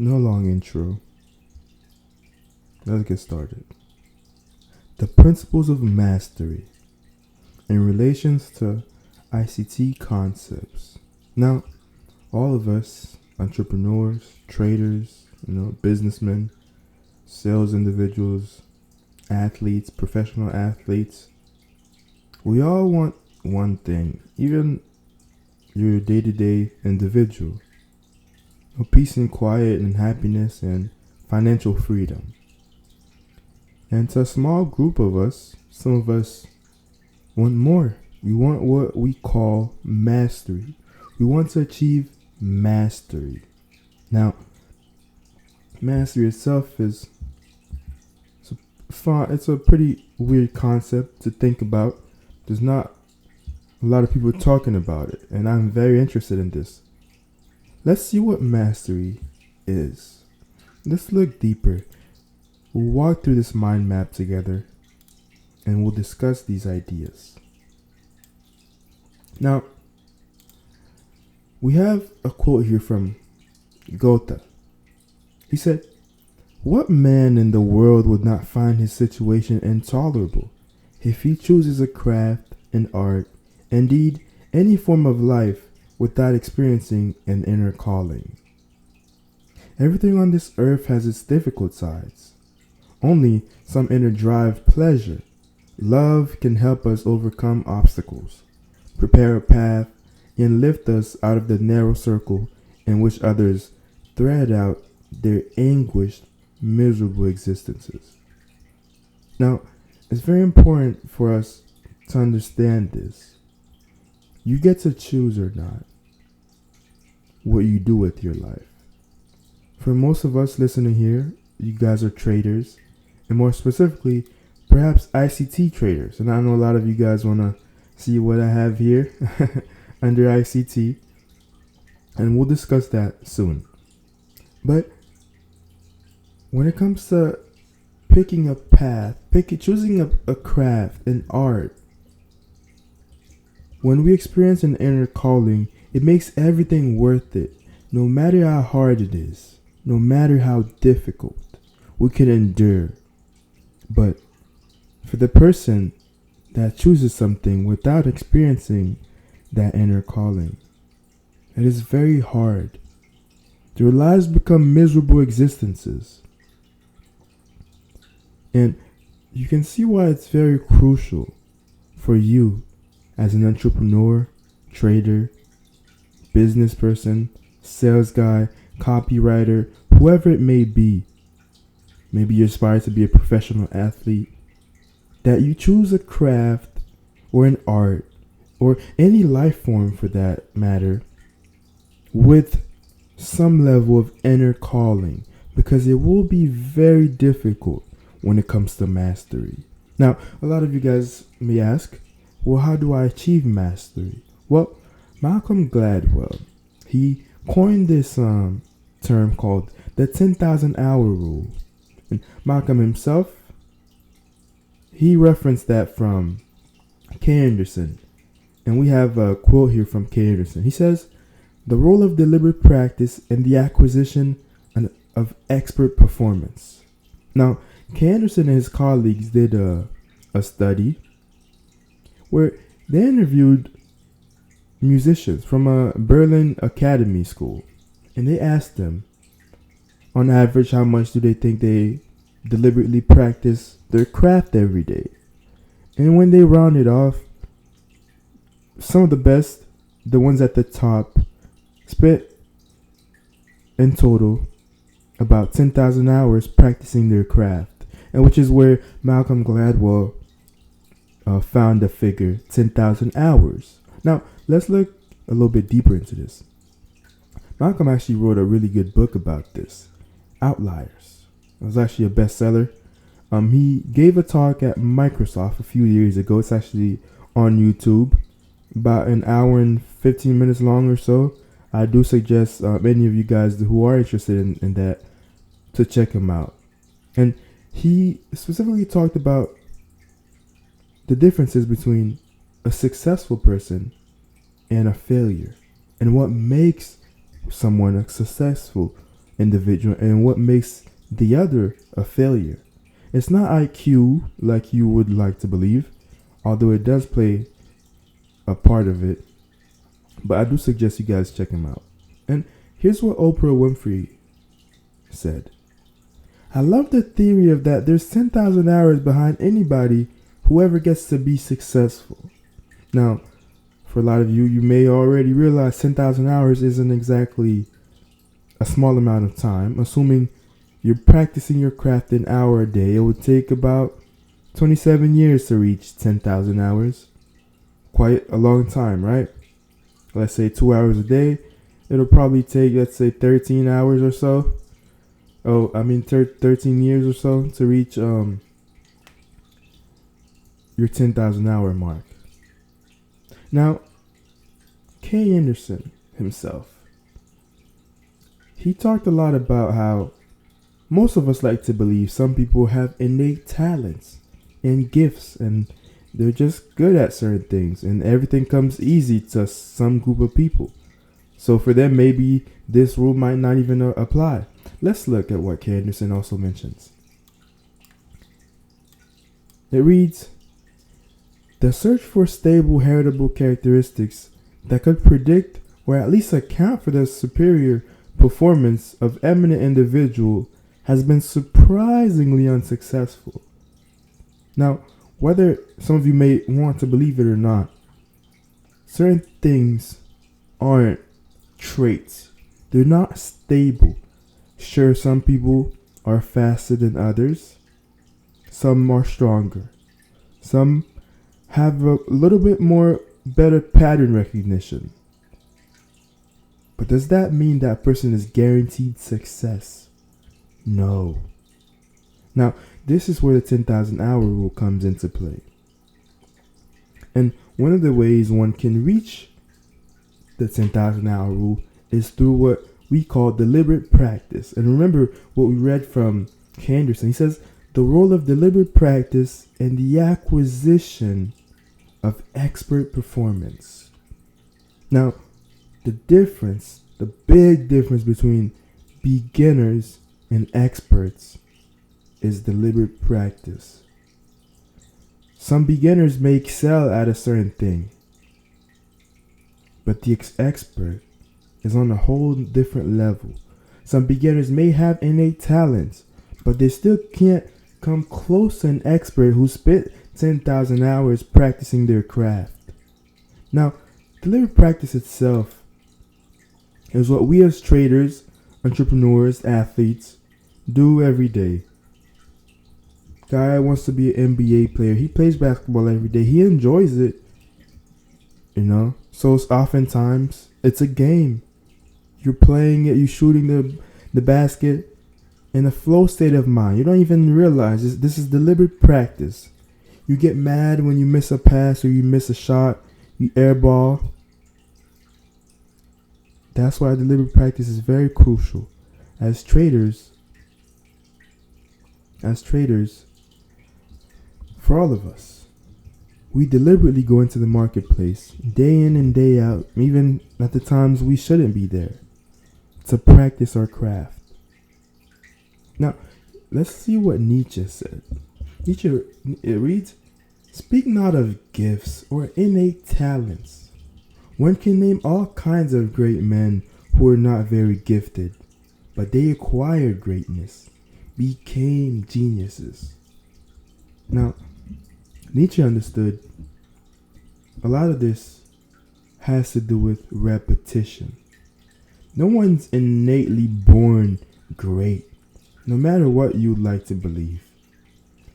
No long intro. Let's get started. The principles of mastery in relations to ICT concepts. Now, all of us, entrepreneurs, traders, businessmen, sales individuals, athletes, professional athletes, we all want one thing, even your day-to-day individual. Peace and quiet and happiness and financial freedom. And to a small group of us, some of us want more. We want what we call mastery. We want to achieve mastery. Now, mastery itself it's a pretty weird concept to think about. There's not a lot of people talking about it, and I'm very interested in this. Let's see what mastery is. Let's look deeper. We'll walk through this mind map together and we'll discuss these ideas. Now, we have a quote here from Goethe. He said, "What man in the world would not find his situation intolerable if he chooses a craft, an art, indeed any form of life, without experiencing an inner calling? Everything on this earth has its difficult sides. Only some inner drive pleasure. Love can help us overcome obstacles, prepare a path, and lift us out of the narrow circle in which others thread out their anguished, miserable existences." Now, it's very important for us to understand this. You get to choose or not what you do with your life. For most of us listening here, you guys are traders, and more specifically, perhaps ICT traders. And I know a lot of you guys want to see what I have here under ICT, and we'll discuss that soon. But when it comes to picking a path, choosing a craft, an art, when we experience an inner calling, it makes everything worth it, no matter how hard it is, no matter how difficult we can endure. But for the person that chooses something without experiencing that inner calling, it is very hard. Their lives become miserable existences. And you can see why it's very crucial for you as an entrepreneur, trader, business person, sales guy, copywriter, whoever it may be. Maybe you aspire to be a professional athlete, that you choose a craft or an art or any life form for that matter with some level of inner calling, because it will be very difficult when it comes to mastery. Now, a lot of you guys may ask, well, how do I achieve mastery? Well, Malcolm Gladwell, he coined this term called the 10,000 hour rule. And Malcolm himself, he referenced that from K. Anderson. And we have a quote here from K. Anderson. He says, "The role of deliberate practice in the acquisition of expert performance." Now, K. Anderson and his colleagues did a study where they interviewed musicians from a Berlin Academy school, and they asked them, on average, how much do they think they deliberately practice their craft every day. And when they rounded off, some of the best, the ones at the top, spent in total about 10,000 hours practicing their craft, and which is where Malcolm Gladwell found the figure 10,000 hours. Now, let's look a little bit deeper into this. Malcolm actually wrote a really good book about this, Outliers. It was actually a bestseller. He gave a talk at Microsoft a few years ago. It's actually on YouTube, about an hour and 15 minutes long or so. I do suggest any of you guys who are interested in that to check him out. And he specifically talked about the differences between a successful person and a failure, and what makes someone a successful individual and what makes the other a failure. It's not IQ like you would like to believe, although it does play a part of it. But I do suggest you guys check him out. And here's what Oprah Winfrey said. I love the theory of that there's 10,000 hours behind anybody who ever gets to be successful. Now, for a lot of you, you may already realize 10,000 hours isn't exactly a small amount of time. Assuming you're practicing your craft an hour a day, it would take about 27 years to reach 10,000 hours. Quite a long time, right? Let's say 2 hours a day. It'll probably take, let's say, 13 hours or so. 13 years or so to reach your 10,000 hour mark. Now, Kay Anderson himself, he talked a lot about how most of us like to believe some people have innate talents and gifts and they're just good at certain things and everything comes easy to some group of people. So for them, maybe this rule might not even apply. Let's look at what Kay Anderson also mentions. It reads, the search for stable heritable characteristics that could predict or at least account for the superior performance of eminent individual has been surprisingly unsuccessful. Now, whether some of you may want to believe it or not, certain things aren't traits. They're not stable. Sure, some people are faster than others. Some are stronger. Some have a little bit more better pattern recognition. But does that mean that person is guaranteed success? No. Now, this is where the 10,000 hour rule comes into play. And one of the ways one can reach the 10,000 hour rule is through what we call deliberate practice. And remember what we read from Anderson. He says, the role of deliberate practice and the acquisition of expert performance. Now, the big difference between beginners and experts is deliberate practice. Some beginners may excel at a certain thing, but the expert is on a whole different level. Some beginners may have innate talents, but they still can't come close to an expert who spent 10,000 hours practicing their craft. Now, deliberate practice itself is what we as traders, entrepreneurs, athletes do every day. Guy wants to be an NBA player. He plays basketball every day. He enjoys it. So it's oftentimes it's a game. You're playing it, you're shooting the basket in a flow state of mind. You don't even realize this is deliberate practice. You get mad when you miss a pass or you miss a shot, you airball. That's why deliberate practice is very crucial. As traders, for all of us, we deliberately go into the marketplace day in and day out, even at the times we shouldn't be there, to practice our craft. Now, let's see what Nietzsche said. Nietzsche, it reads, speak not of gifts or innate talents. One can name all kinds of great men who are not very gifted, but they acquired greatness, became geniuses. Now, Nietzsche understood a lot of this has to do with repetition. No one's innately born great, no matter what you'd like to believe.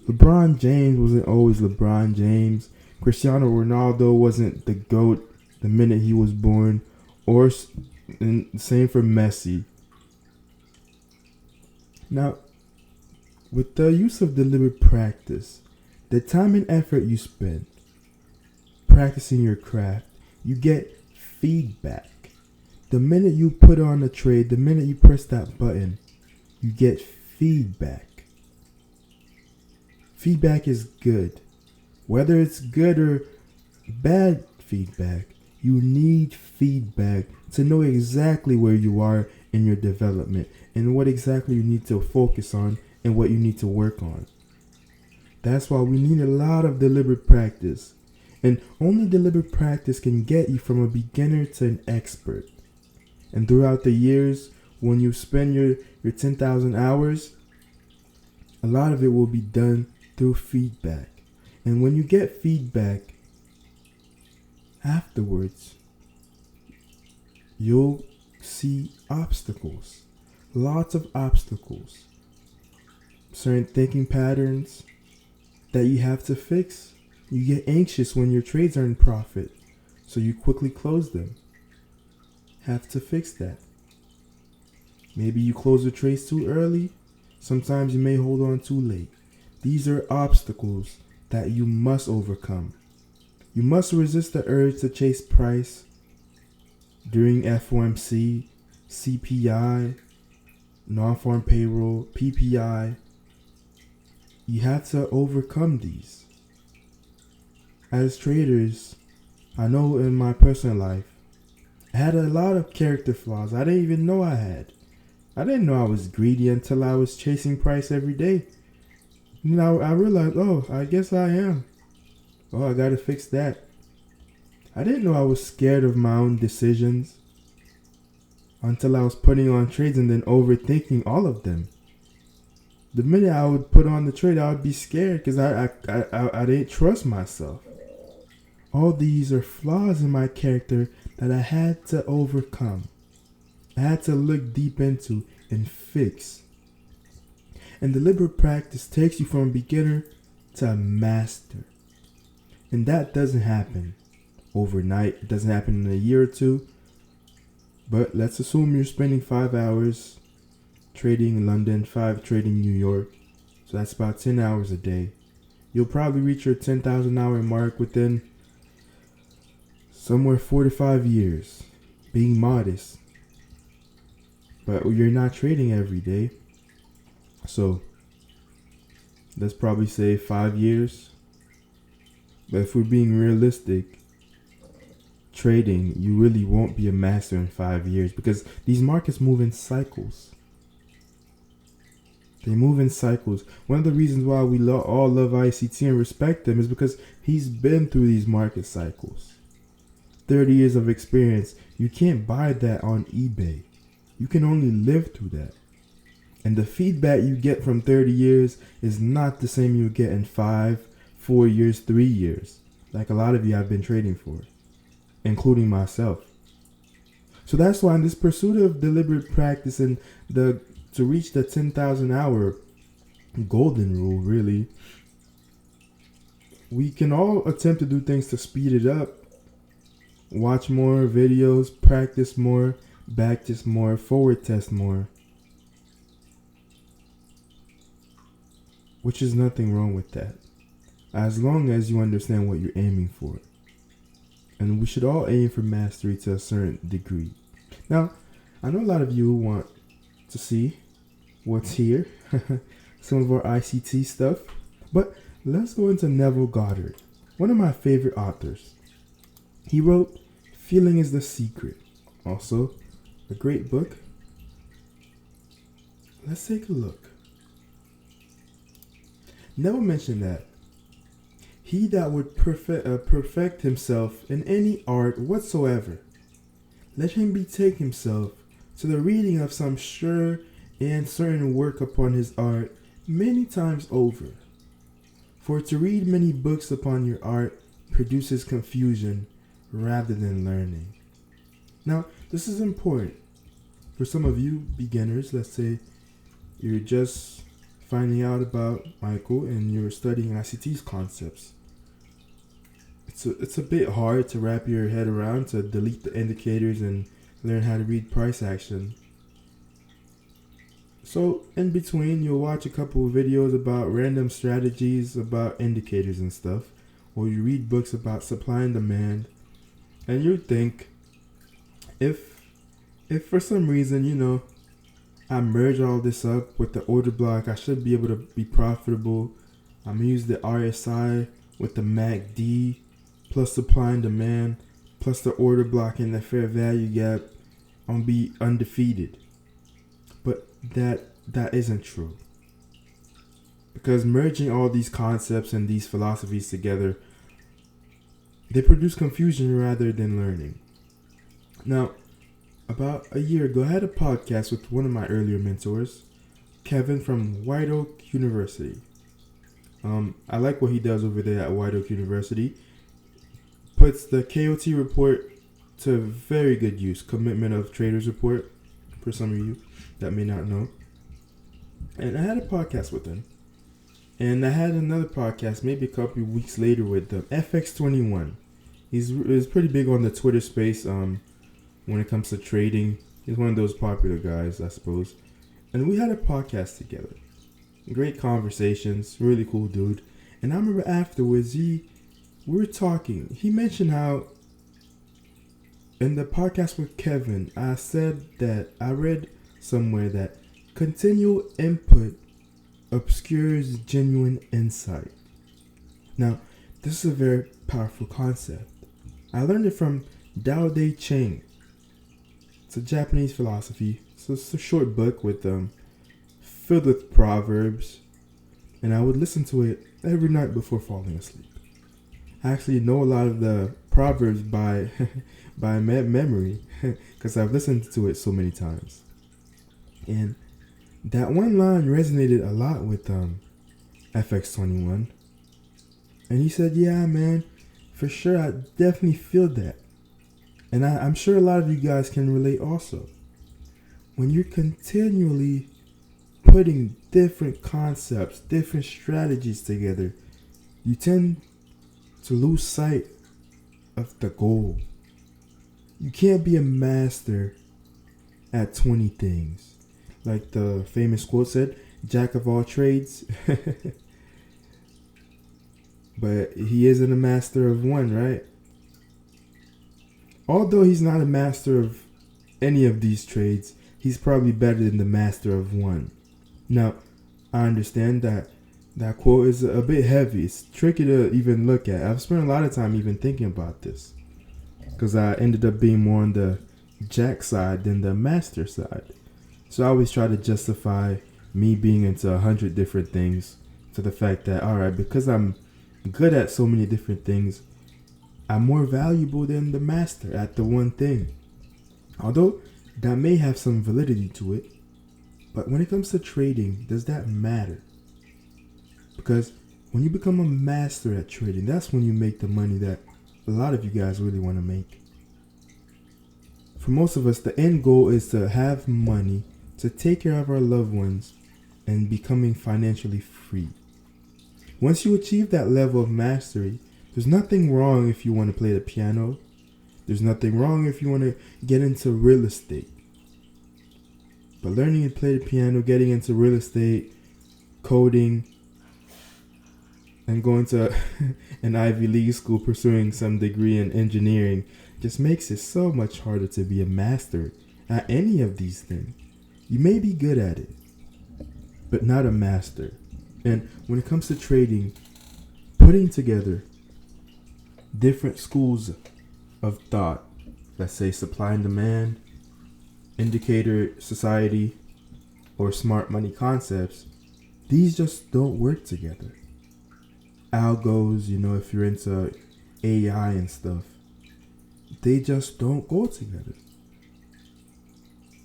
LeBron James wasn't always LeBron James. Cristiano Ronaldo wasn't the GOAT the minute he was born, or and same for Messi. Now, with the use of deliberate practice, the time and effort you spend practicing your craft, you get feedback. The minute you put on a trade, the minute you press that button, you get feedback. Feedback is good. Whether it's good or bad feedback, you need feedback to know exactly where you are in your development and what exactly you need to focus on and what you need to work on. That's why we need a lot of deliberate practice. And only deliberate practice can get you from a beginner to an expert. And throughout the years, when you spend your 10,000 hours, a lot of it will be done through feedback. And when you get feedback, afterwards, you'll see obstacles. Lots of obstacles. Certain thinking patterns that you have to fix. You get anxious when your trades are in profit, so you quickly close them. Have to fix that. Maybe you close the trades too early. Sometimes you may hold on too late. These are obstacles that you must overcome. You must resist the urge to chase price during FOMC, CPI, non-farm payroll, PPI. You have to overcome these. As traders, I know in my personal life, I had a lot of character flaws I didn't even know I had. I didn't know I was greedy until I was chasing price every day. Now I realized, I guess I am. I gotta fix that. I didn't know I was scared of my own decisions until I was putting on trades and then overthinking all of them. The minute I would put on the trade, I would be scared because I didn't trust myself. All these are flaws in my character that I had to overcome. I had to look deep into and fix. And deliberate practice takes you from a beginner to a master. And that doesn't happen overnight. It doesn't happen in a year or two. But let's assume you're spending 5 hours trading in London, 5 trading in New York. So that's about 10 hours a day. You'll probably reach your 10,000 hour mark within somewhere 4 to 5 years, being modest. But you're not trading every day. So let's probably say 5 years. But if we're being realistic, trading, you really won't be a master in 5 years because these markets move in cycles. They move in cycles. One of the reasons why we all love ICT and respect him is because he's been through these market cycles. 30 years of experience. You can't buy that on eBay. You can only live through that. And the feedback you get from 30 years is not the same you get in 5, 4 years, 3 years. Like a lot of you have been trading for, including myself. So that's why in this pursuit of deliberate practice and to reach the 10,000 hour golden rule, really, we can all attempt to do things to speed it up. Watch more videos, practice more, back test more, forward test more. Which is nothing wrong with that, as long as you understand what you're aiming for. And we should all aim for mastery to a certain degree. Now, I know a lot of you want to see what's here, some of our ICT stuff, but let's go into Neville Goddard, one of my favorite authors. He wrote Feeling is the Secret, also a great book. Let's take a look. Neville mentioned that he that would perfect himself in any art whatsoever, let him betake himself to the reading of some sure and certain work upon his art many times over. For to read many books upon your art produces confusion rather than learning. Now, this is important. For some of you beginners, let's say you're just finding out about Michael and you're studying ICT's concepts. It's a bit hard to wrap your head around, to delete the indicators and learn how to read price action. So in between, you'll watch a couple of videos about random strategies, about indicators and stuff, or you read books about supply and demand, and you think, if for some reason, I merge all this up with the order block, I should be able to be profitable. I'm going to use the RSI with the MACD, plus supply and demand, plus the order block and the fair value gap. I'm going to be undefeated. that isn't true. Because merging all these concepts and these philosophies together, they produce confusion rather than learning. Now, about a year ago, I had a podcast with one of my earlier mentors, Kevin from White Oak University. I like what he does over there at White Oak University. Puts the KOT report to very good use. Commitment of Traders report, for some of you that may not know. And I had a podcast with him. And I had another podcast maybe a couple of weeks later with FX21. He's pretty big on the Twitter space when it comes to trading. He's one of those popular guys, I suppose. And we had a podcast together. Great conversations, really cool dude. And I remember afterwards, we were talking. He mentioned how in the podcast with Kevin, I said that I read somewhere that continual input obscures genuine insight. Now, this is a very powerful concept. I learned it from Tao Te Ching. It's a Japanese philosophy. So it's a short book with filled with proverbs, and I would listen to it every night before falling asleep. I actually know a lot of the proverbs by memory because I've listened to it so many times. And that one line resonated a lot with FX21. And he said, yeah, man, for sure, I definitely feel that. And I'm sure a lot of you guys can relate also. When you're continually putting different concepts, different strategies together, you tend to lose sight of the goal. You can't be a master at 20 things. Like the famous quote said, jack of all trades. But he isn't a master of one, right? Although he's not a master of any of these trades, he's probably better than the master of one. Now, I understand that quote is a bit heavy. It's tricky to even look at. I've spent a lot of time even thinking about this because I ended up being more on the jack side than the master side. So I always try to justify me being into 100 different things to the fact that, all right, because I'm good at so many different things, I'm more valuable than the master at the one thing. Although that may have some validity to it, but when it comes to trading, does that matter? Because when you become a master at trading, that's when you make the money that a lot of you guys really want to make. For most of us, the end goal is to have money to take care of our loved ones and becoming financially free. Once you achieve that level of mastery, there's nothing wrong if you want to play the piano. There's nothing wrong if you want to get into real estate. But learning to play the piano, getting into real estate, coding, and going to an Ivy League school pursuing some degree in engineering just makes it so much harder to be a master at any of these things. You may be good at it, but not a master. And when it comes to trading, putting together different schools of thought, let's say supply and demand, indicator society, or smart money concepts, these just don't work together. Algos, if you're into AI and stuff, they just don't go together.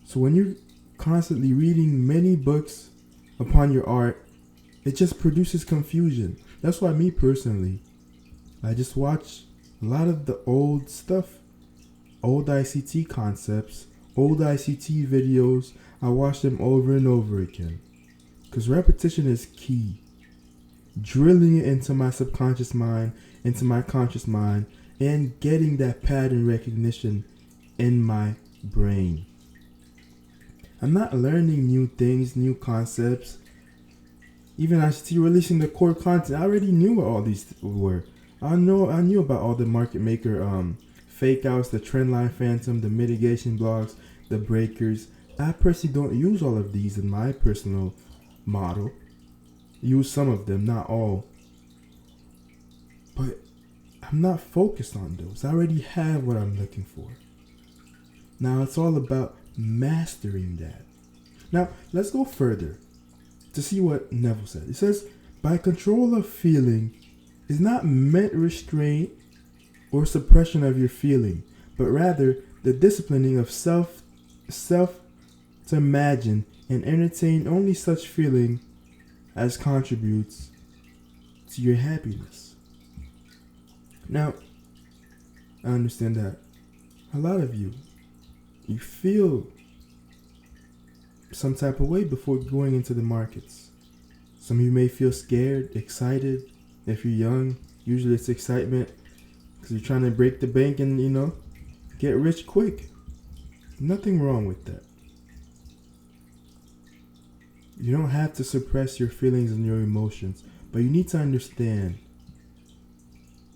So when you're constantly reading many books upon your art, it just produces confusion. That's why me personally, I just watch a lot of the old stuff, old ICT concepts, old ICT videos. I watch them over and over again because repetition is key. Drilling it into my subconscious mind, into my conscious mind, and getting that pattern recognition in my brain. I'm not learning new things, new concepts. Even ICT releasing the core content, I already knew what all these were. I knew about all the market maker fake outs, the trendline phantom, the mitigation blocks, the breakers. I personally don't use all of these in my personal model. Use some of them, not all. But I'm not focused on those. I already have what I'm looking for. Now it's all about mastering that. Now, let's go further to see what Neville said. He says, by control of feeling is not meant restraint or suppression of your feeling, but rather the disciplining of self to imagine and entertain only such feeling as contributes to your happiness. Now, I understand that a lot of you feel some type of way before going into the markets. Some of you may feel scared, excited. If you're young, usually it's excitement because you're trying to break the bank and, get rich quick. Nothing wrong with that. You don't have to suppress your feelings and your emotions, but you need to understand.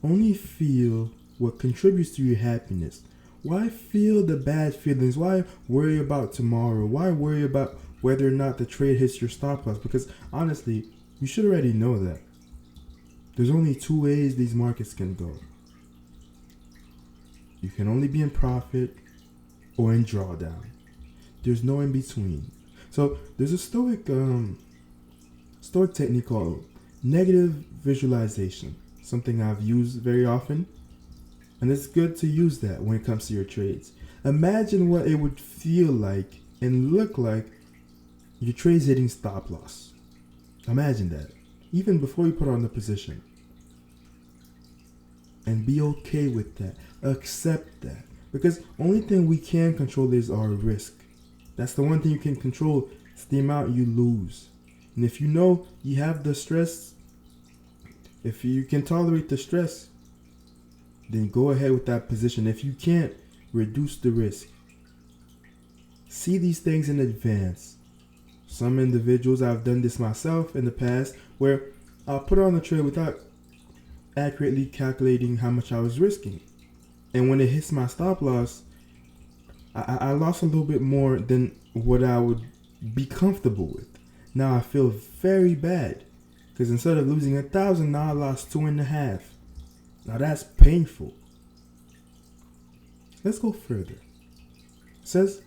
Only feel what contributes to your happiness. Why feel the bad feelings? Why worry about tomorrow? Why worry about whether or not the trade hits your stop loss? Because honestly, you should already know that. There's only two ways these markets can go. You can only be in profit or in drawdown. There's no in between. So there's a stoic technique called negative visualization, something I've used very often. And it's good to use that when it comes to your trades. Imagine what it would feel like and look like your trade's hitting stop loss. Imagine that, even before you put on the position. And be okay with that. Accept that. Because only thing we can control is our risk. That's the one thing you can control. It's the amount you lose. And if you know you have the stress, if you can tolerate the stress, then go ahead with that position. If you can't, reduce the risk. See these things in advance. Some individuals, I've done this myself in the past, where I'll put on the trade without accurately calculating how much I was risking. And when it hits my stop loss, I lost a little bit more than what I would be comfortable with. Now I feel very bad because instead of losing 1,000, now I lost 2.5. Now that's painful. Let's go further. It says,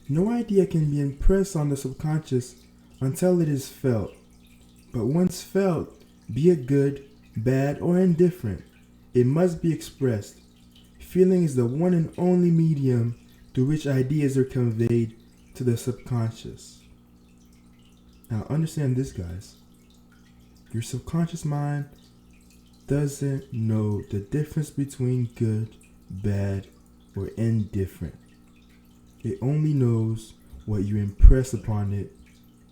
no idea can be impressed on the subconscious until it is felt. But once felt, be it good, bad, or indifferent, it must be expressed. Feeling is the one and only medium through which ideas are conveyed to the subconscious. Now understand this, guys. Your subconscious mind doesn't know the difference between good, bad, or indifferent. It only knows what you impress upon it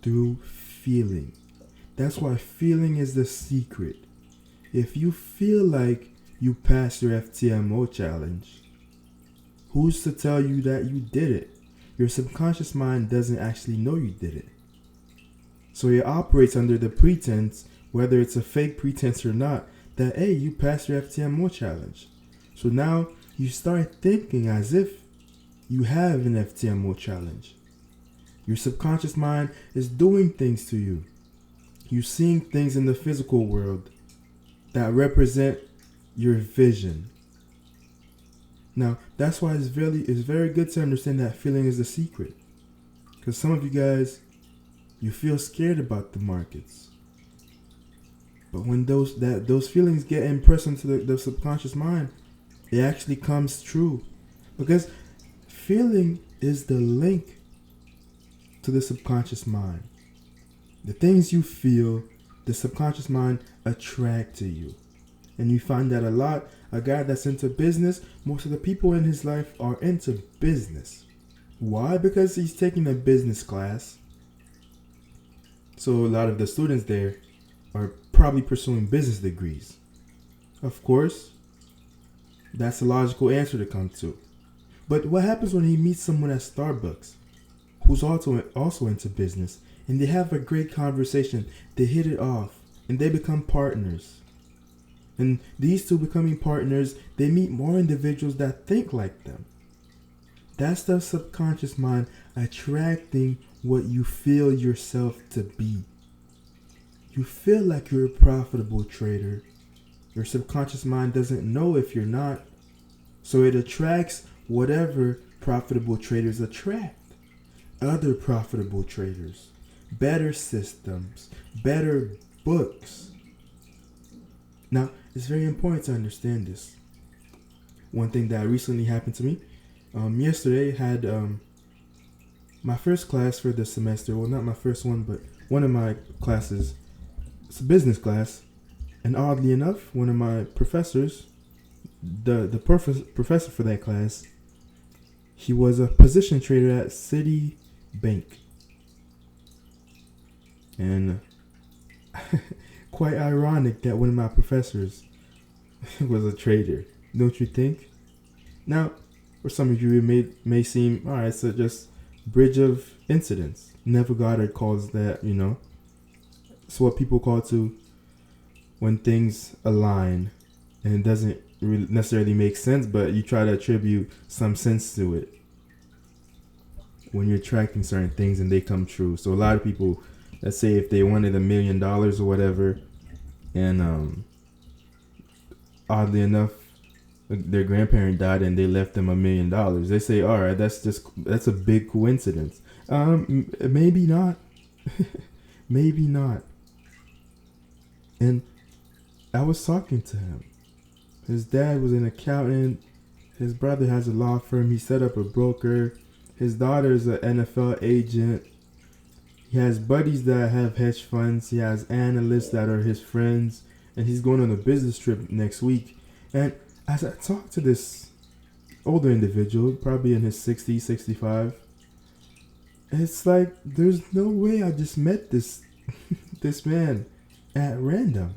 through feeling. That's why feeling is the secret. If you feel like you passed your FTMO challenge, who's to tell you that you did it? Your subconscious mind doesn't actually know you did it. So it operates under the pretense, whether it's a fake pretense or not, that, hey, you passed your FTMO challenge. So now you start thinking as if you have an FTMO challenge. Your subconscious mind is doing things to you. You're seeing things in the physical world that represent your vision. Now, that's why it's very good to understand that feeling is the secret. Because some of you guys, you feel scared about the markets. But when those feelings get impressed into the subconscious mind, it actually comes true. Because feeling is the link to the subconscious mind. The things you feel, the subconscious mind attract to you. And you find that a lot. A guy that's into business, most of the people in his life are into business. Why? Because he's taking a business class. So a lot of the students there are probably pursuing business degrees. Of course, that's a logical answer to come to. But what happens when he meets someone at Starbucks who's also into business, and they have a great conversation, they hit it off, and they become partners? And these two becoming partners, they meet more individuals that think like them. That's the subconscious mind attracting what you feel yourself to be. You feel like you're a profitable trader. Your subconscious mind doesn't know if you're not. So it attracts whatever profitable traders attract. other profitable traders, better systems, better books. Now, it's very important to understand this. One thing that recently happened to me, yesterday had my first class for the semester. Well, not my first one, but one of my classes. It's a business class, and oddly enough, one of my professors, the professor for that class, he was a position trader at Citibank, and quite ironic that one of my professors was a trader, don't you think? Now, for some of you, it may seem, all right, so just bridge of incidents. Neville Goddard calls that, it's what people call to when things align and it doesn't really necessarily make sense, but you try to attribute some sense to it when you're attracting certain things and they come true. So a lot of people, let's say if they wanted $1 million or whatever, and oddly enough, their grandparent died and they left them $1 million. They say, all right, that's a big coincidence. Maybe not. Maybe not. And I was talking to him. His dad was an accountant. His brother has a law firm. He set up a broker. His daughter's an NFL agent. He has buddies that have hedge funds. He has analysts that are his friends. And he's going on a business trip next week. And as I talk to this older individual, probably in his 60s, 65, it's like there's no way I just met this man at random.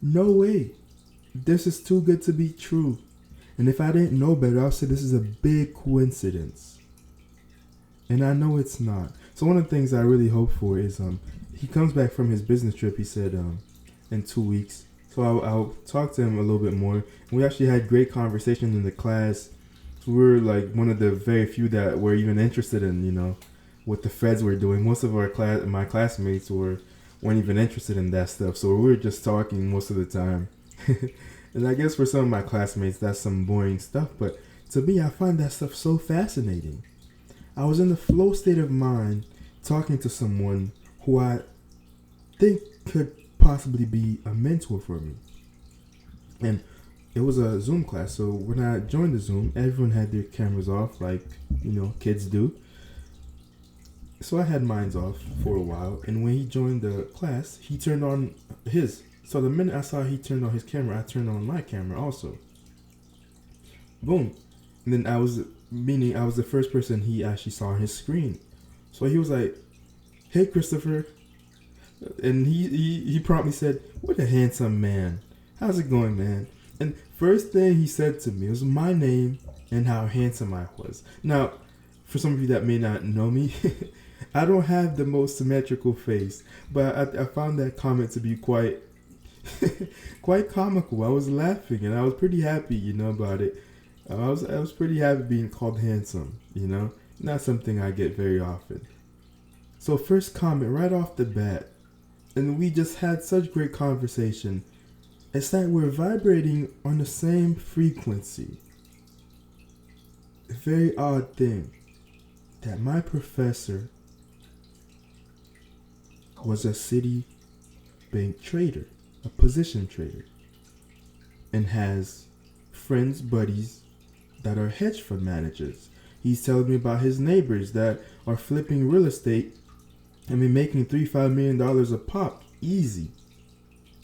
No way. This is too good to be true. And if I didn't know better, I'll say this is a big coincidence. And I know it's not. So one of the things I really hope for is he comes back from his business trip, he said, in 2 weeks. So I'll talk to him a little bit more. And we actually had great conversation in the class. So we were like one of the very few that were even interested in, what the feds were doing. Most of my classmates weren't even interested in that stuff. So we were just talking most of the time. And I guess for some of my classmates, that's some boring stuff. But to me, I find that stuff so fascinating. I was in the flow state of mind talking to someone who I think could possibly be a mentor for me. And it was a Zoom class. So when I joined the Zoom, everyone had their cameras off like, kids do. So I had mine off for a while. And when he joined the class, he turned on his. So the minute I saw he turned on his camera, I turned on my camera also. Boom. And then I was the first person he actually saw on his screen. So he was like, "Hey, Christopher." And he promptly said, "What a handsome man. How's it going, man?" And first thing he said to me was my name and how handsome I was. Now, for some of you that may not know me, I don't have the most symmetrical face, but I found that comment to be quite comical. I was laughing and I was pretty happy, about it. I was pretty happy being called handsome, not something I get very often. So first comment right off the bat, and we just had such great conversation. It's that we're vibrating on the same frequency. A very odd thing that my professor was a Citibank trader, a position trader, and has friends, buddies that are hedge fund managers. He's telling me about his neighbors that are flipping real estate and be making $3-5 million a pop, easy.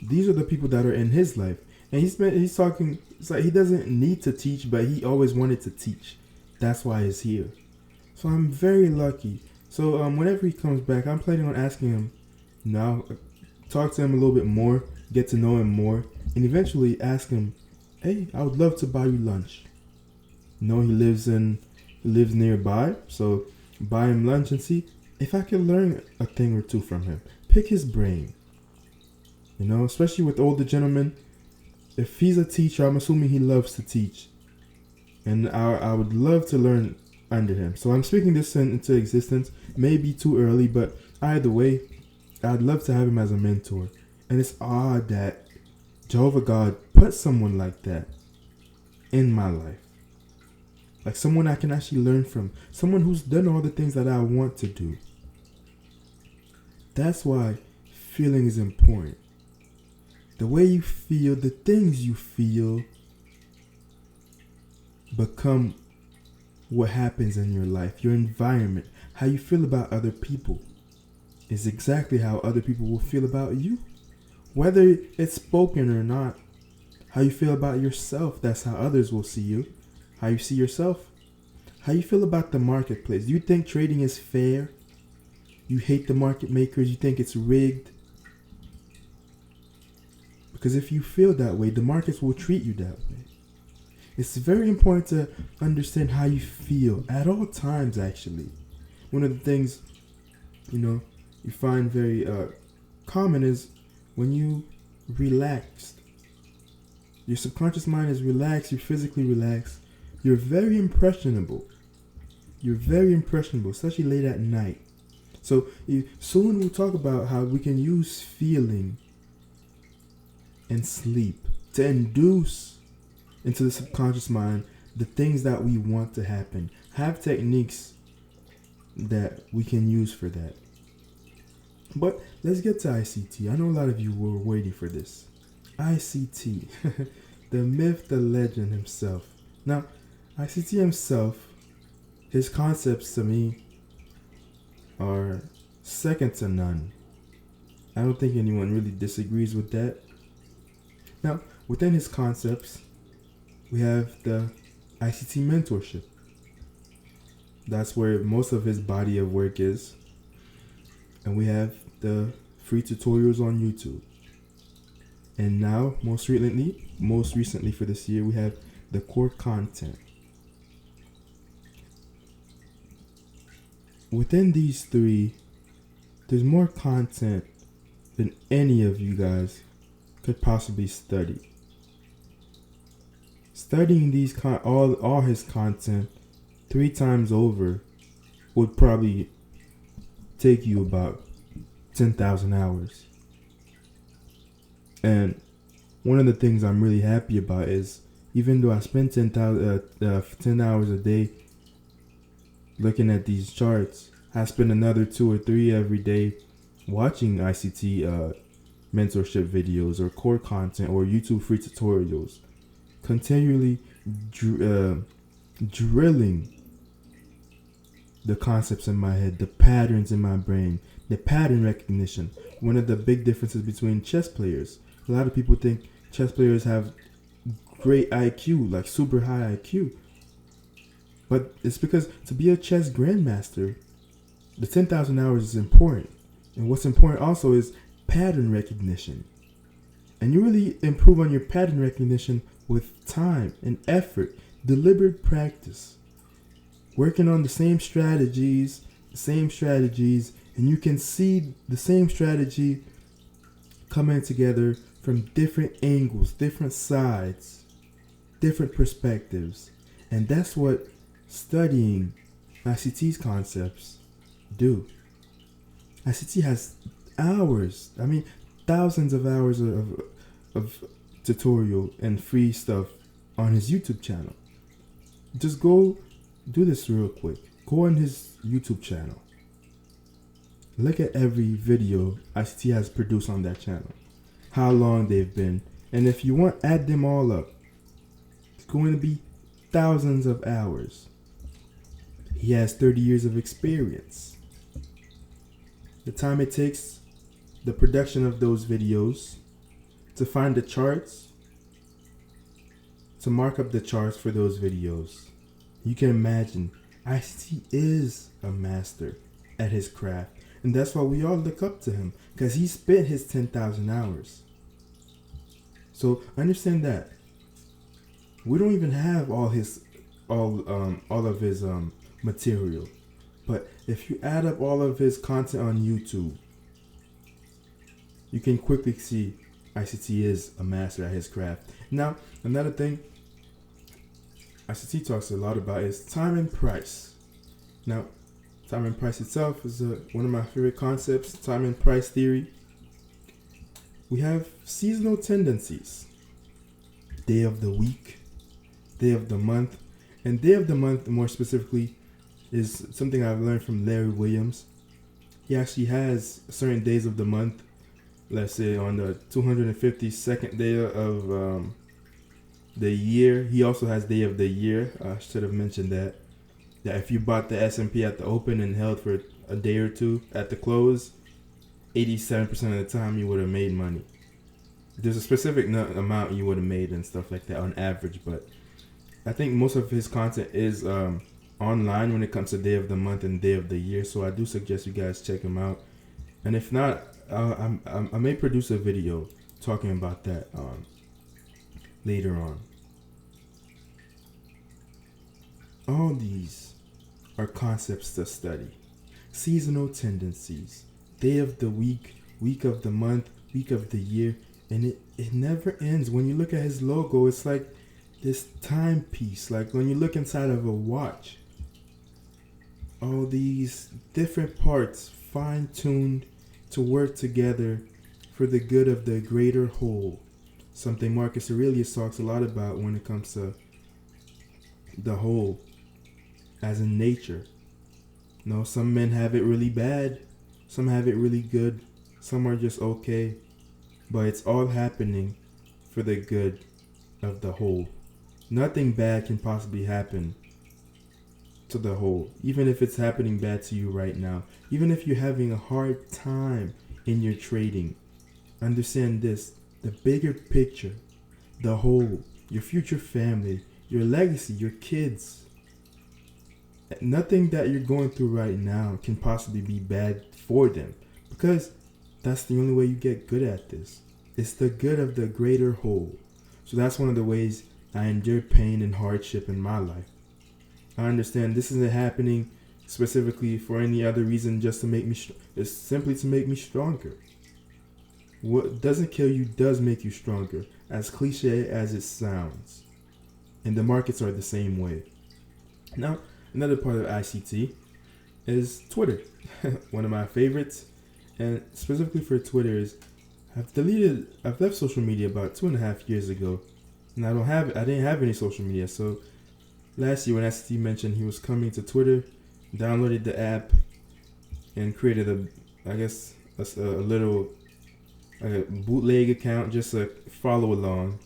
These are the people that are in his life, and he's talking. It's like he doesn't need to teach, but he always wanted to teach. That's why he's here. So I'm very lucky. So whenever he comes back, I'm planning on asking him. Now, talk to him a little bit more, get to know him more, and eventually ask him, "Hey, I would love to buy you lunch." He lives nearby, so buy him lunch and see if I can learn a thing or two from him. Pick his brain. Especially with older gentlemen. If he's a teacher, I'm assuming he loves to teach. And I would love to learn under him. So I'm speaking this into existence. Maybe too early, but either way, I'd love to have him as a mentor. And it's odd that Jehovah God put someone like that in my life. Like someone I can actually learn from. Someone who's done all the things that I want to do. That's why feeling is important. The way you feel, the things you feel become what happens in your life. Your environment, how you feel about other people is exactly how other people will feel about you. Whether it's spoken or not, how you feel about yourself, that's how others will see you. How you see yourself. How you feel about the marketplace. Do you think trading is fair? You hate the market makers, you think it's rigged? Because if you feel that way, the markets will treat you that way. It's very important to understand how you feel at all times, actually. One of the things, you find very common is when you relaxed. Your subconscious mind is relaxed, you're physically relaxed. You're very impressionable. Especially late at night. So soon we'll talk about how we can use feeling and sleep to induce into the subconscious mind the things that we want to happen. Have techniques that we can use for that. But let's get to ICT. I know a lot of you were waiting for this. ICT, the myth, the legend himself. Now, ICT himself, his concepts to me are second to none. I don't think anyone really disagrees with that. Now, within his concepts, we have the ICT mentorship. That's where most of his body of work is. And we have the free tutorials on YouTube. And now, most recently for this year, we have the core content. Within these three, there's more content than any of you guys could possibly study. Studying these all his content 3 times over would probably take you about 10,000 hours. And one of the things I'm really happy about is, even though I spend 10 hours a day looking at these charts, I spend another 2 or 3 every day watching ICT mentorship videos or core content or YouTube free tutorials, continually drilling the concepts in my head, the patterns in my brain, the pattern recognition. One of the big differences between chess players. A lot of people think chess players have great IQ, like super high IQ. But it's because to be a chess grandmaster, the 10,000 hours is important. And what's important also is pattern recognition. And you really improve on your pattern recognition with time and effort, deliberate practice. Working on the same strategies, and you can see the same strategy coming together from different angles, different sides, different perspectives. And that's what studying ICT's concepts do. ICT has thousands of hours of tutorial and free stuff on his YouTube channel. Just go do this real quick. Go on his YouTube channel. Look at every video ICT has produced on that channel. How long they've been. And if you want, add them all up. It's going to be thousands of hours. He has 30 years of experience. The time it takes, the production of those videos, to find the charts, to mark up the charts for those videos. You can imagine, ICT is a master at his craft. And that's why we all look up to him, because he spent his 10,000 hours. So understand that. We don't even have all of his material. But if you add up all of his content on YouTube, you can quickly see ICT is a master at his craft. Now, another thing ICT talks a lot about is time and price. Now, time and price itself is one of my favorite concepts, time and price theory. We have seasonal tendencies. Day of the week, day of the month, And day of the month, more specifically, is something I've learned from Larry Williams. He actually has certain days of the month. Let's say on the 252nd day of the year, he also has day of the year. I should have mentioned that. That if you bought the S&P at the open and held for a day or two at the close, 87% of the time you would have made money. There's a specific amount you would have made and stuff like that on average, but I think most of his content is online when it comes to day of the month and day of the year. So I do suggest you guys check him out. And if not, I may produce a video talking about that later on. All these are concepts to study. Seasonal tendencies, day of the week, week of the month, week of the year, and it never ends. When you look at his logo, it's like this timepiece, like when you look inside of a watch. All these different parts fine-tuned to work together for the good of the greater whole. Something Marcus Aurelius talks a lot about when it comes to the whole, as in nature. You know, some men have it really bad, some have it really good, some are just okay, but it's all happening for the good of the whole. Nothing bad can possibly happen to the whole, even if it's happening bad to you right now. Even if you're having a hard time in your trading, understand this: the bigger picture, the whole, your future family, your legacy, your kids. Nothing that you're going through right now can possibly be bad for them, because that's the only way you get good at this. It's the good of the greater whole. So that's one of the ways I endure pain and hardship in my life. I understand this isn't happening specifically for any other reason, just to make me it's simply to make me stronger. What doesn't kill you does make you stronger, as cliche as it sounds. And the markets are the same way. Now, another part of ICT is Twitter. One of my favorites, and specifically for Twitter, is I've left social media about 2.5 years ago, and I didn't have any social media. So last year when ICT mentioned he was coming to Twitter, downloaded the app and created a little bootleg account just to follow along,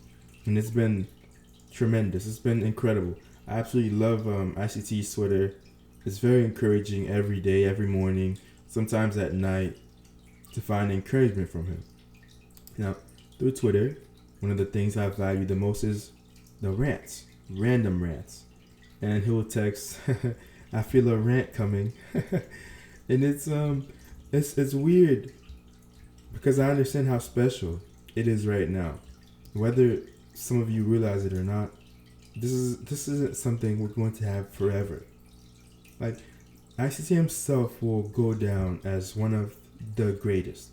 and it's been tremendous. It's been incredible. I absolutely love ICT's Twitter. It's very encouraging every day, every morning, sometimes at night, to find encouragement from him. Now, through Twitter, one of the things I value the most is the rants, random rants. And he'll text, I feel a rant coming. And it's weird, because I understand how special it is right now. Whether some of you realize it or not, this isn't something we're going to have forever. Like, ICT himself will go down as one of the greatest,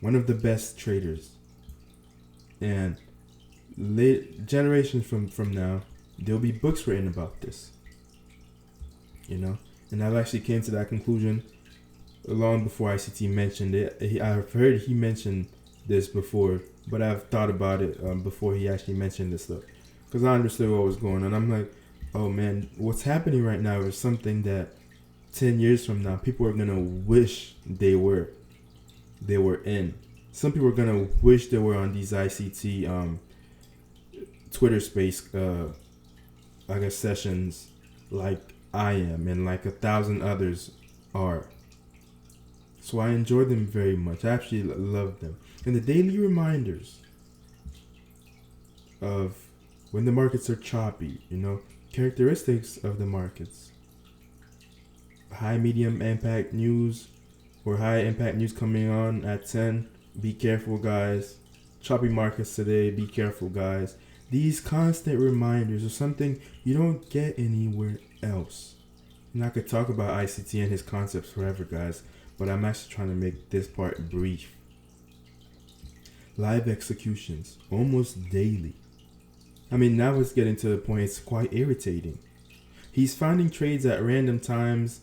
one of the best traders. And generations from now, there'll be books written about this. You know? And I've actually came to that conclusion long before ICT mentioned it. I've heard he mentioned this before, but I've thought about it before he actually mentioned this stuff, because I understood what was going on. I'm like, oh man, what's happening right now is something that 10 years from now people are gonna wish they were in. Some people are gonna wish they were on these ICT Twitter space sessions like I am, and like 1,000 others are. So I enjoy them very much. I actually love them. And the daily reminders of when the markets are choppy, you know, characteristics of the markets. High, medium impact news, or high impact news coming on at 10. Be careful, guys. Choppy markets today. Be careful, guys. These constant reminders are something you don't get anywhere else. And I could talk about ICT and his concepts forever, guys, but I'm actually trying to make this part brief. Live executions, almost daily. I mean, now it's getting to the point it's quite irritating. He's finding trades at random times,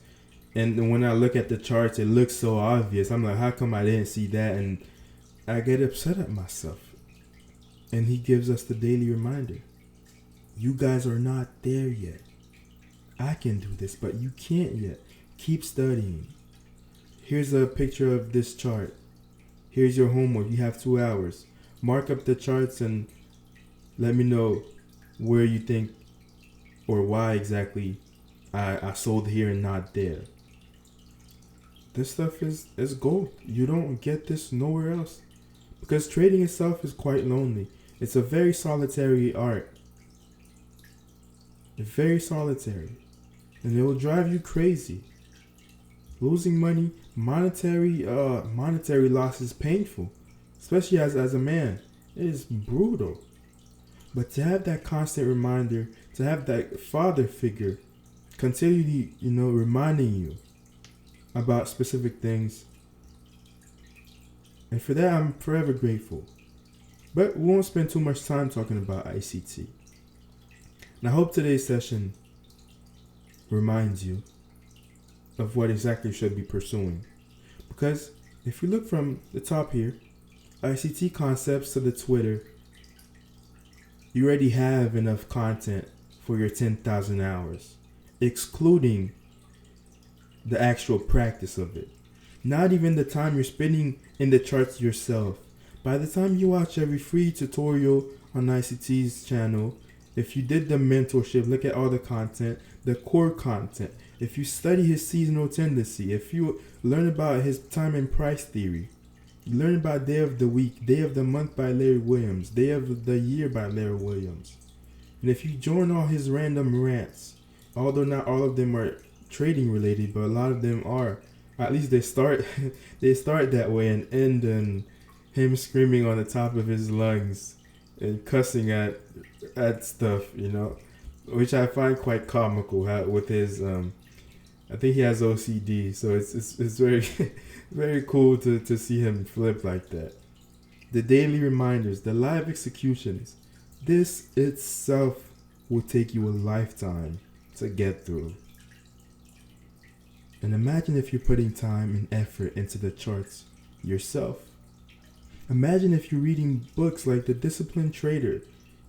and when I look at the charts, it looks so obvious. I'm like, how come I didn't see that? And I get upset at myself. And he gives us the daily reminder. You guys are not there yet. I can do this, but you can't yet. Keep studying. Here's a picture of this chart. Here's your homework. You have 2 hours. Mark up the charts and let me know where you think or why exactly I sold here and not there. This stuff is gold. You don't get this nowhere else. Because trading itself is quite lonely. It's a very solitary art. Very solitary. And it will drive you crazy. Losing money, monetary loss is painful. Especially as a man. It is brutal. But to have that constant reminder, to have that father figure continually, reminding you about specific things. And for that, I'm forever grateful. But we won't spend too much time talking about ICT. And I hope today's session reminds you of what exactly you should be pursuing. Because if you look from the top here, ICT concepts to the Twitter, you already have enough content for your 10,000 hours, excluding the actual practice of it. Not even the time you're spending in the charts yourself. By the time you watch every free tutorial on ICT's channel, if you did the mentorship, look at all the content, the core content. If you study his seasonal tendency, if you learn about his time and price theory, you learn about day of the week, day of the month by Larry Williams, day of the year by Larry Williams. And if you join all his random rants, although not all of them are trading related, but a lot of them are, at least they start that way and end in him screaming on the top of his lungs and cussing at stuff, which I find quite comical. With his, I think he has OCD, so it's very very cool to see him flip like that. The daily reminders, the live executions, this itself will take you a lifetime to get through. And imagine if you're putting time and effort into the charts yourself. Imagine if you're reading books like The Disciplined Trader,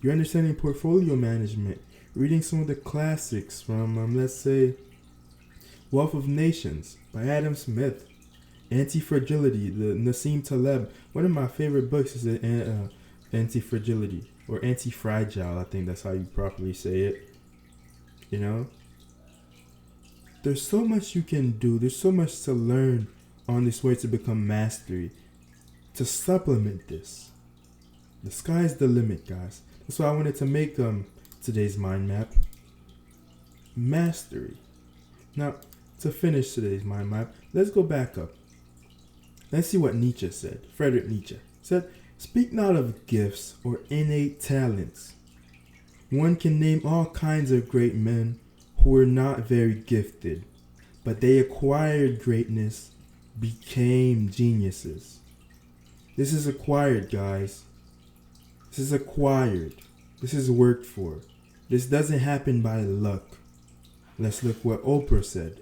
you're understanding portfolio management, reading some of the classics from, let's say, Wealth of Nations by Adam Smith, Anti-Fragility, the Nassim Taleb. One of my favorite books is Anti-Fragility, or Anti-Fragile, I think that's how you properly say it. There's so much you can do. There's so much to learn on this way to become mastery. To supplement this. The sky's the limit, guys. That's why I wanted to make today's mind map. Mastery. Now, to finish today's mind map, let's go back up. Let's see what Nietzsche said. Friedrich Nietzsche said, "Speak not of gifts or innate talents. One can name all kinds of great men who were not very gifted, but they acquired greatness, became geniuses." This is acquired, guys. This is acquired. This is worked for. This doesn't happen by luck. Let's look what Oprah said.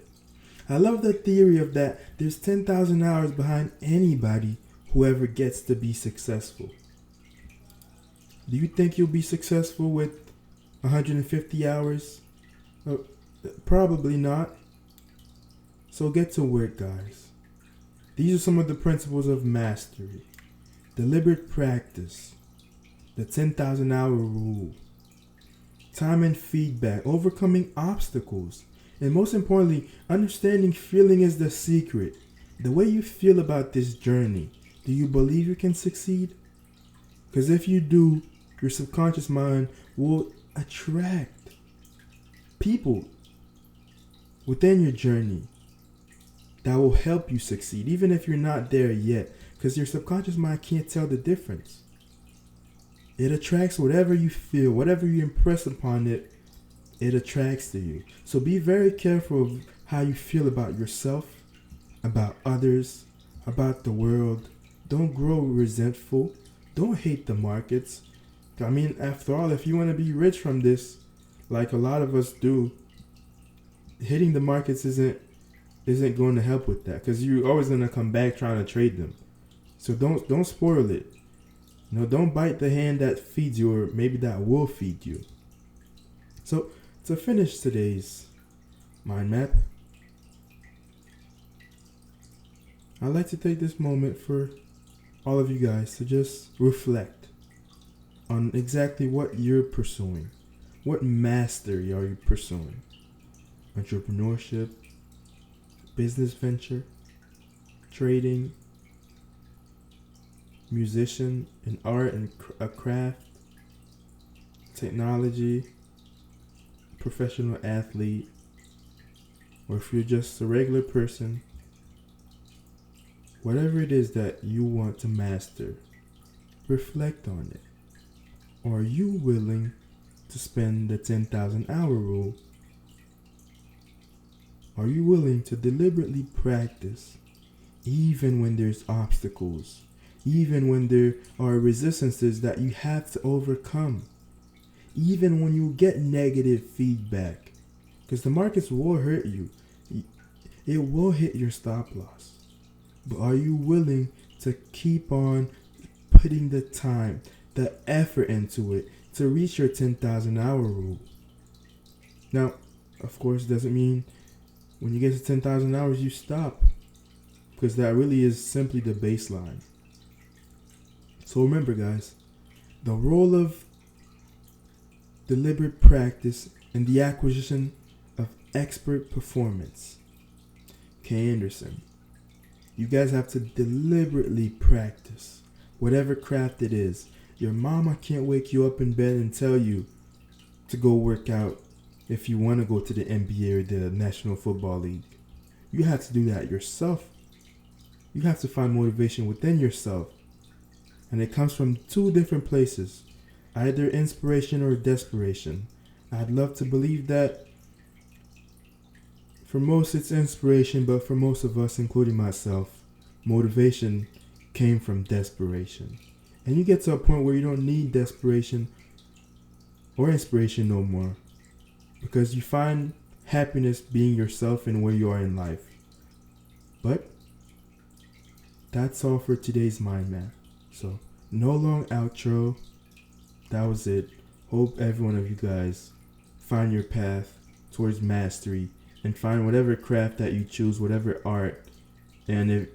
I love the theory of that there's 10,000 hours behind anybody who ever gets to be successful. Do you think you'll be successful with 150 hours? Probably not. So get to work, guys. These are some of the principles of mastery. Deliberate practice. The 10,000 hour rule. Time and feedback. Overcoming obstacles. And most importantly, understanding feeling is the secret. The way you feel about this journey. Do you believe you can succeed? Because if you do, your subconscious mind will attract people within your journey that will help you succeed, even if you're not there yet, because your subconscious mind can't tell the difference. It attracts whatever you feel, whatever you impress upon it, it attracts to you. So be very careful of how you feel about yourself, about others, about the world. Don't grow resentful. Don't hate the markets. I mean, after all, if you want to be rich from this, like a lot of us do, hitting the markets isn't going to help with that, because you're always going to come back trying to trade them. So don't spoil it. Don't bite the hand that feeds you, or maybe that will feed you. So, to finish today's mind map, I'd like to take this moment for all of you guys to just reflect on exactly what you're pursuing. What mastery are you pursuing? Entrepreneurship, business venture, trading, musician, an art and a craft, technology, professional athlete, or if you're just a regular person, whatever it is that you want to master, reflect on it. Are you willing to spend the 10,000 hour rule? Are you willing to deliberately practice even when there's obstacles, even when there are resistances that you have to overcome, even when you get negative feedback? Because the markets will hurt you. It will hit your stop loss. But are you willing to keep on putting the time, the effort into it to reach your 10,000 hour rule? Now, of course, doesn't mean when you get to 10,000 hours you stop, because that really is simply the baseline. So remember, guys, the role of deliberate practice and the acquisition of expert performance. K. Anderson. You guys have to deliberately practice whatever craft it is. Your mama can't wake you up in bed and tell you to go work out if you want to go to the NBA or the National Football League. You have to do that yourself. You have to find motivation within yourself. And it comes from two different places, either inspiration or desperation. I'd love to believe that for most it's inspiration, but for most of us, including myself, motivation came from desperation. And you get to a point where you don't need desperation or inspiration no more, because you find happiness being yourself and where you are in life. But that's all for today's mind map. So no long outro. That was it. Hope every one of you guys find your path towards mastery and find whatever craft that you choose, whatever art, and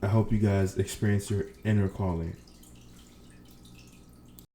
I hope you guys experience your inner calling.